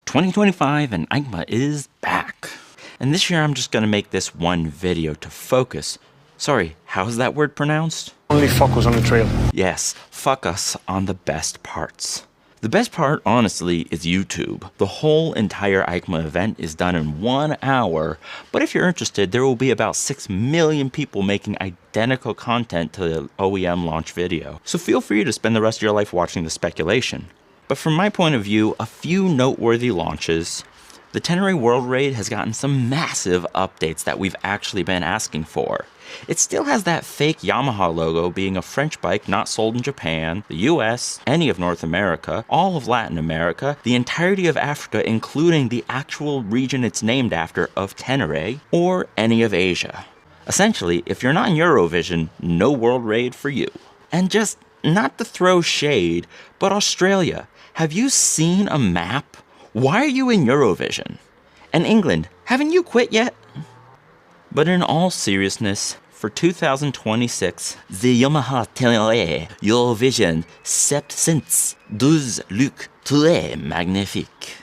2025 and Eicma is back. And this year I'm just gonna make this one video to focus. Sorry, how's that word pronounced? Only focus on the trail. Yes, focus on the best parts. The best part, honestly, is YouTube. The whole entire Eicma event is done in 1 hour, but if you're interested, there will be about 6 million people making identical content to the OEM launch video. So feel free to spend the rest of your life watching the speculation. But from my point of view, a few noteworthy launches. The Tenere World Raid has gotten some massive updates that we've actually been asking for. It still has that fake Yamaha logo, being a French bike not sold in Japan, the US, any of North America, all of Latin America, the entirety of Africa including the actual region it's named after of Tenere, or any of Asia. Essentially, if you're not in Eurovision, no World Raid for you. And just not to throw shade, but Australia, have you seen a map? Why are you in Eurovision? And England, haven't you quit yet? But in all seriousness, for 2026, the Yamaha Tenere Eurovision Septcents does look très magnifique.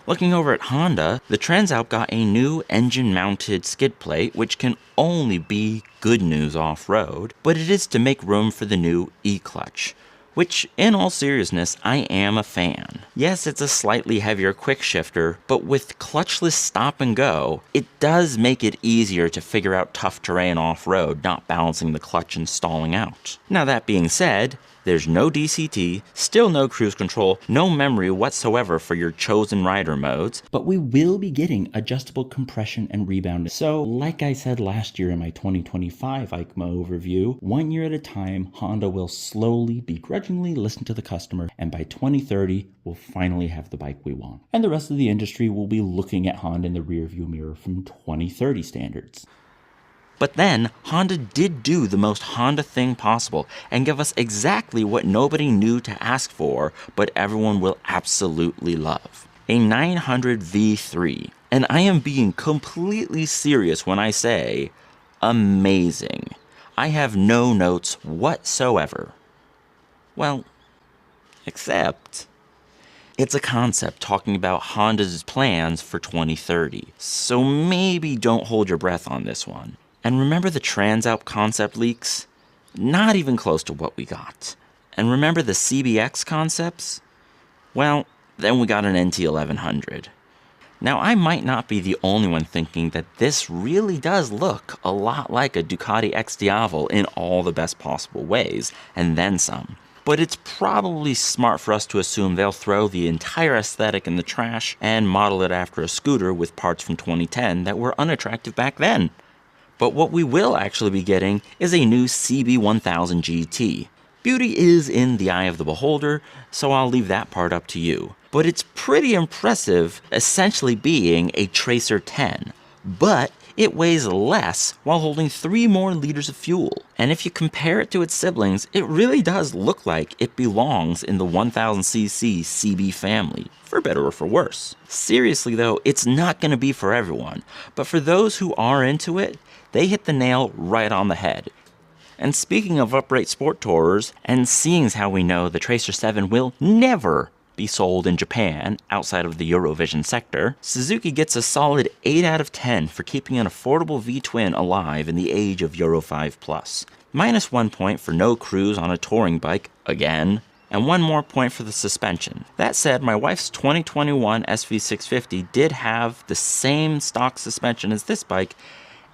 Looking over at Honda, the Transalp got a new engine-mounted skid plate, which can only be good news off-road, but it is to make room for the new E-clutch, which, in all seriousness, I am a fan. Yes, it's a slightly heavier quick shifter, but with clutchless stop and go, it does make it easier to figure out tough terrain off-road, not balancing the clutch and stalling out. Now that being said, there's no DCT, still no cruise control, no memory whatsoever for your chosen rider modes, but we will be getting adjustable compression and rebound. So, like I said last year in my 2025 Eicma overview, 1 year at a time, Honda will slowly, begrudgingly listen to the customer, and by 2030, we'll finally have the bike we want. And the rest of the industry will be looking at Honda in the rearview mirror from 2030 standards. But then, Honda did do the most Honda thing possible and give us exactly what nobody knew to ask for, but everyone will absolutely love. A 900 V3. And I am being completely serious when I say, amazing. I have no notes whatsoever. Well, except it's a concept talking about Honda's plans for 2030. So maybe don't hold your breath on this one. And remember the Transalp concept leaks? Not even close to what we got. And remember the CBX concepts? Well, then we got an NT1100. Now I might not be the only one thinking that this really does look a lot like a Ducati X Diavel in all the best possible ways, and then some. But it's probably smart for us to assume they'll throw the entire aesthetic in the trash and model it after a scooter with parts from 2010 that were unattractive back then. But what we will actually be getting is a new CB1000 GT. Beauty is in the eye of the beholder, so I'll leave that part up to you. But it's pretty impressive, essentially being a Tracer 10. But it weighs less while holding 3 more liters of fuel. And if you compare it to its siblings, it really does look like it belongs in the 1000cc CB family, for better or for worse. Seriously though, it's not going to be for everyone, but for those who are into it, they hit the nail right on the head. And speaking of upright sport tourers, and seeing as how we know the Tracer 7 will never be sold in Japan outside of the Eurovision sector, Suzuki gets a solid 8 out of 10 for keeping an affordable V-twin alive in the age of Euro 5+. Minus 1 point for no cruise on a touring bike, again, and 1 more point for the suspension. That said, my wife's 2021 SV650 did have the same stock suspension as this bike,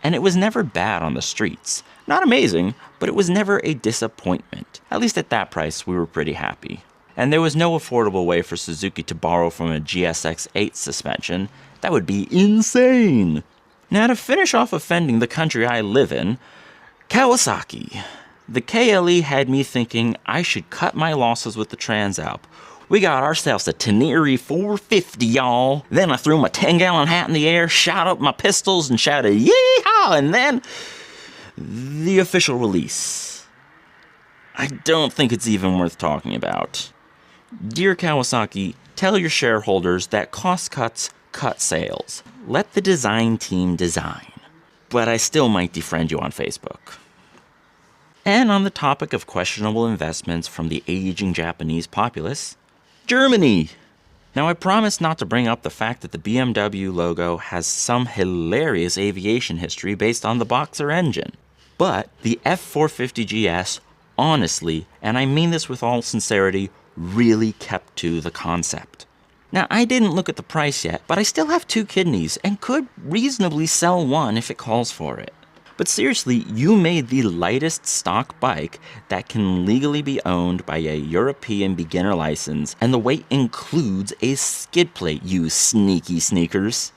and it was never bad on the streets. Not amazing, but it was never a disappointment. At least at that price, we were pretty happy. And there was no affordable way for Suzuki to borrow from a GSX-8 suspension. That would be insane! Now to finish off offending the country I live in, Kawasaki. The KLE had me thinking I should cut my losses with the Transalp. We got ourselves a Tenere 450, y'all. Then I threw my 10-gallon hat in the air, shot up my pistols, and shouted, yeehaw! And then, the official release. I don't think it's even worth talking about. Dear Kawasaki, tell your shareholders that cost cuts cut sales. Let the design team design. But I still might defriend you on Facebook. And on the topic of questionable investments from the aging Japanese populace, Germany. Now, I promise not to bring up the fact that the BMW logo has some hilarious aviation history based on the Boxer engine. But the F450GS, honestly, and I mean this with all sincerity, really kept to the concept. Now, I didn't look at the price yet, but I still have 2 kidneys and could reasonably sell one if it calls for it. But seriously, you made the lightest stock bike that can legally be owned by a European beginner license, and the weight includes a skid plate, you sneaky sneakers.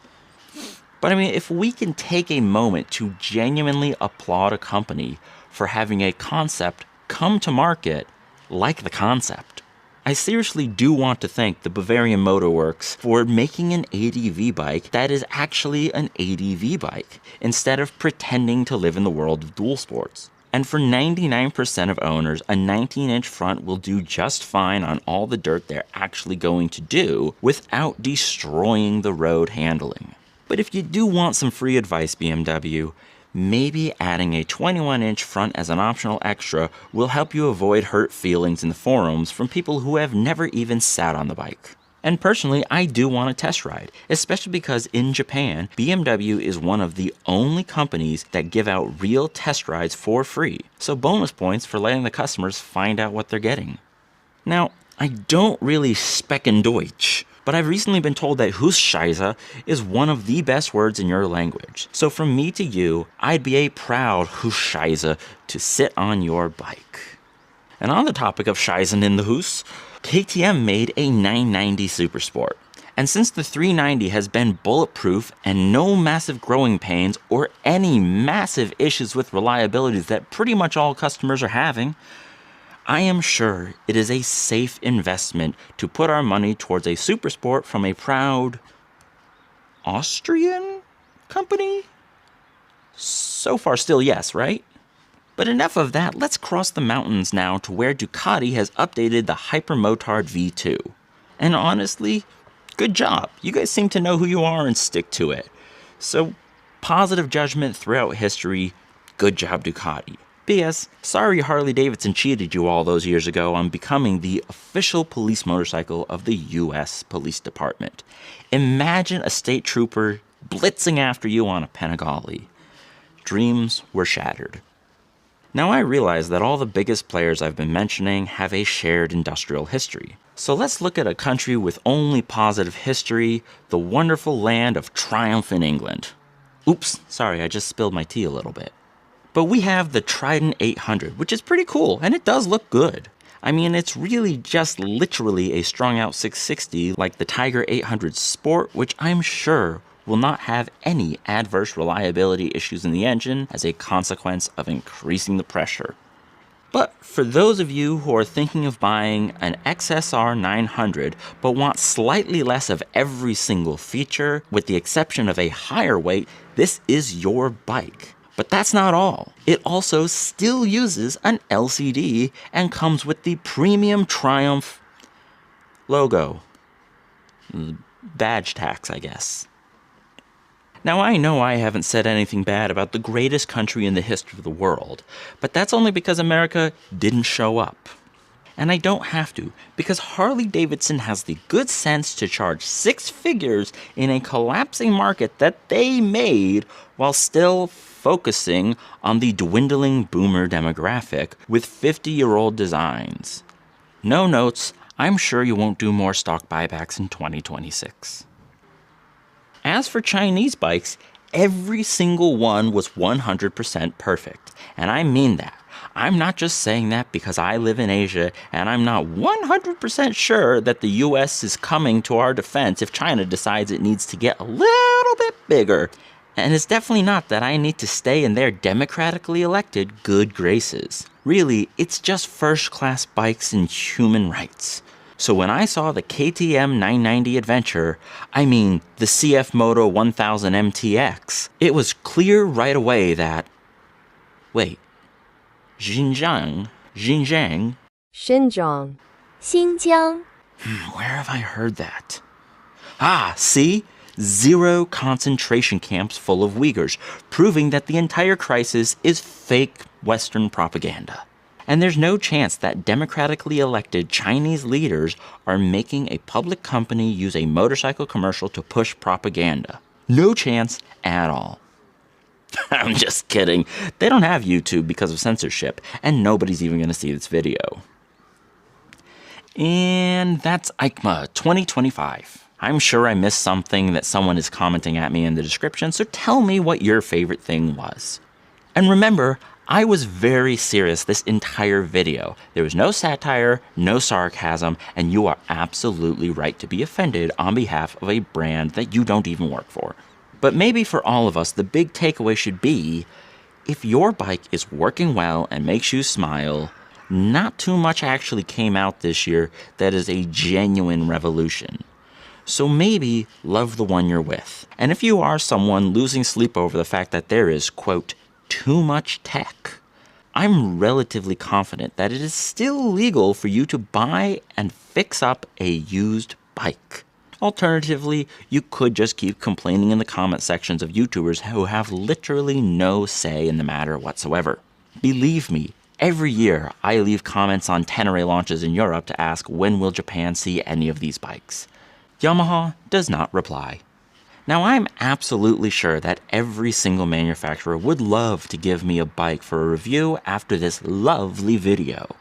But I mean, if we can take a moment to genuinely applaud a company for having a concept come to market like the concept, I seriously do want to thank the Bavarian Motor Works for making an ADV bike that is actually an ADV bike, instead of pretending to live in the world of dual sports. And for 99% of owners, a 19-inch front will do just fine on all the dirt they're actually going to do without destroying the road handling. But if you do want some free advice, BMW, maybe adding a 21-inch front as an optional extra will help you avoid hurt feelings in the forums from people who have never even sat on the bike. And personally, I do want a test ride, especially because in Japan, BMW is one of the only companies that give out real test rides for free, so bonus points for letting the customers find out what they're getting. Now, I don't really specken Deutsch, but I've recently been told that Husscheiße is one of the best words in your language. So from me to you, I'd be a proud Husscheiße to sit on your bike. And on the topic of Scheißen in the Hus, KTM made a 990 Supersport. And since the 390 has been bulletproof and no massive growing pains or any massive issues with reliabilities that pretty much all customers are having, I am sure it is a safe investment to put our money towards a Supersport from a proud Austrian company? So far still yes, right? But enough of that, let's cross the mountains now to where Ducati has updated the hypermotard V2. And honestly, good job. You guys seem to know who you are and stick to it. So, positive judgment throughout history, good job Ducati. P.S. Sorry Harley-Davidson cheated you all those years ago on becoming the official police motorcycle of the U.S. Police Department. Imagine a state trooper blitzing after you on a Panigale. Dreams were shattered. Now I realize that all the biggest players I've been mentioning have a shared industrial history. So let's look at a country with only positive history, the wonderful land of triumph in England. Oops, sorry, I just spilled my tea a little bit. But we have the Trident 800, which is pretty cool, and it does look good. I mean, it's really just literally a strung-out 660 like the Tiger 800 Sport, which I'm sure will not have any adverse reliability issues in the engine as a consequence of increasing the pressure. But for those of you who are thinking of buying an XSR 900 but want slightly less of every single feature, with the exception of a higher weight, this is your bike. But that's not all. It also still uses an LCD and comes with the premium Triumph logo. Badge tax, I guess. Now I know I haven't said anything bad about the greatest country in the history of the world, but that's only because America didn't show up. And I don't have to, because Harley-Davidson has the good sense to charge 6 figures in a collapsing market that they made while still focusing on the dwindling boomer demographic with 50-year-old designs. No notes, I'm sure you won't do more stock buybacks in 2026. As for Chinese bikes, every single one was 100% perfect, and I mean that. I'm not just saying that because I live in Asia and I'm not 100% sure that the US is coming to our defense if China decides it needs to get a little bit bigger. And it's definitely not that I need to stay in their democratically elected good graces. Really, it's just first-class bikes and human rights. So when I saw the KTM 990 Adventure, I mean the CF Moto 1000 MTX, it was clear right away that, wait, Xinjiang? Xinjiang? Xinjiang. Where have I heard that? Ah, see? 0 concentration camps full of Uyghurs, proving that the entire crisis is fake Western propaganda. And there's no chance that democratically elected Chinese leaders are making a public company use a motorcycle commercial to push propaganda. No chance at all. I'm just kidding. They don't have YouTube because of censorship, and nobody's even going to see this video. And that's Eicma 2025. I'm sure I missed something that someone is commenting at me in the description, so tell me what your favorite thing was. And remember, I was very serious this entire video. There was no satire, no sarcasm, and you are absolutely right to be offended on behalf of a brand that you don't even work for. But maybe for all of us, the big takeaway should be, if your bike is working well and makes you smile, not too much actually came out this year that is a genuine revolution. So maybe love the one you're with. And if you are someone losing sleep over the fact that there is, quote, too much tech, I'm relatively confident that it is still legal for you to buy and fix up a used bike. Alternatively, you could just keep complaining in the comment sections of YouTubers who have literally no say in the matter whatsoever. Believe me, every year I leave comments on Tenere launches in Europe to ask when will Japan see any of these bikes. Yamaha does not reply. Now, I'm absolutely sure that every single manufacturer would love to give me a bike for a review after this lovely video.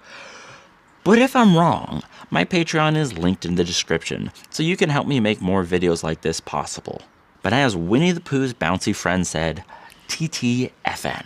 But if I'm wrong, my Patreon is linked in the description, so you can help me make more videos like this possible. But as Winnie the Pooh's bouncy friend said, TTFN.